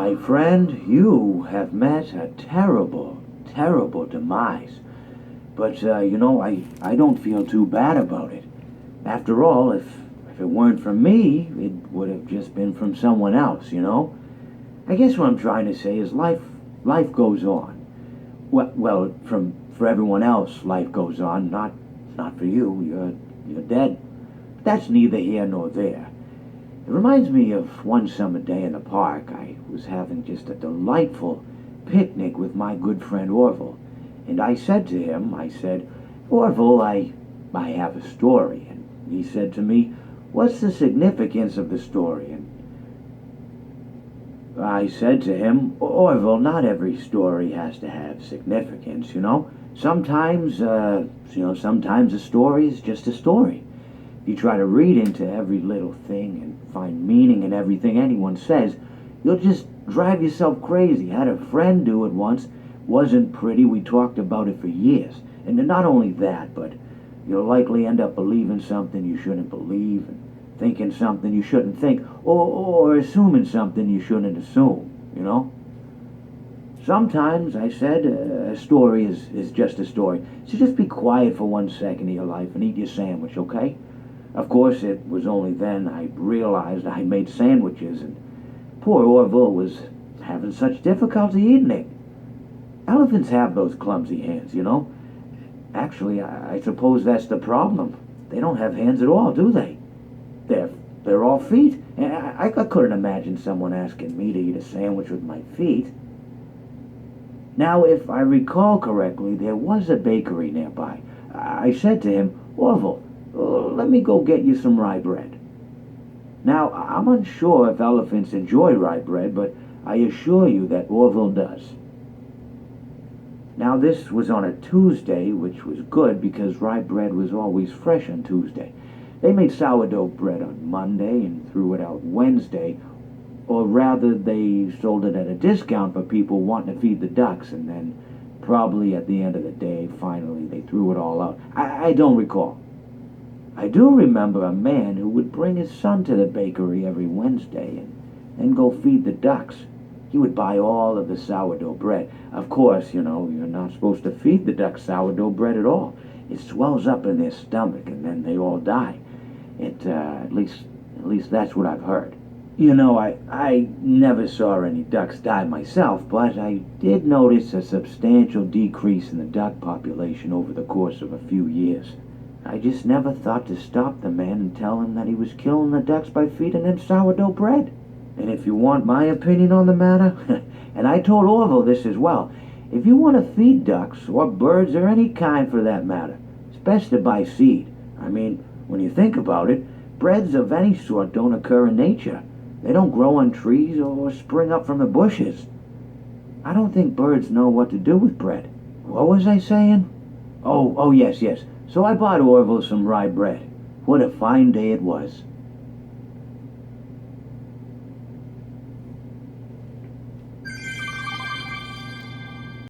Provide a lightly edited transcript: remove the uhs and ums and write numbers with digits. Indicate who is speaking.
Speaker 1: My friend, you have met a terrible, terrible demise. But, I don't feel too bad about it. After all, if it weren't from me, it would have just been from someone else, you know? I guess what I'm trying to say is life goes on. For everyone else, life goes on, not for you. You're dead. But that's neither here nor there. It reminds me of one summer day in the park. I was having just a delightful picnic with my good friend Orville. And I said to him, Orville, I have a story. And he said to me, what's the significance of the story? And I said to him, Orville, not every story has to have significance, you know? Sometimes a story is just a story. If you try to read into every little thing and find meaning in everything anyone says, you'll just drive yourself crazy. I had a friend do it once. Wasn't pretty. We talked about it for years. And not only that, but you'll likely end up believing something you shouldn't believe, and thinking something you shouldn't think, or assuming something you shouldn't assume, you know? Sometimes, I said, a story is just a story. So just be quiet for 1 second of your life and eat your sandwich, okay? Of course, it was only then I realized I made sandwiches, and poor Orville was having such difficulty eating it. Elephants have those clumsy hands, you know? Actually, I suppose that's the problem. They don't have hands at all, do they? They're all feet. And I couldn't imagine someone asking me to eat a sandwich with my feet. Now, if I recall correctly, there was a bakery nearby. I said to him, Orville, let me go get you some rye bread. Now, I'm unsure if elephants enjoy rye bread, but I assure you that Orville does. Now, this was on a Tuesday, which was good because rye bread was always fresh on Tuesday. They made sourdough bread on Monday and threw it out Wednesday, or rather they sold it at a discount for people wanting to feed the ducks, and then probably at the end of the day, finally, they threw it all out. I don't recall. I do remember a man who would bring his son to the bakery every Wednesday and then go feed the ducks. He would buy all of the sourdough bread. Of course, you're not supposed to feed the ducks sourdough bread at all. It swells up in their stomach and then they all die. At least that's what I've heard. I never saw any ducks die myself, but I did notice a substantial decrease in the duck population over the course of a few years. I just never thought to stop the man and tell him that he was killing the ducks by feeding them sourdough bread. And if you want my opinion on the matter, and I told Orville this as well, if you want to feed ducks, or birds, or any kind for that matter, it's best to buy seed. I mean, when you think about it, breads of any sort don't occur in nature. They don't grow on trees or spring up from the bushes. I don't think birds know what to do with bread. What was I saying? Oh, yes. So I bought Orville some rye bread. What a fine day it was.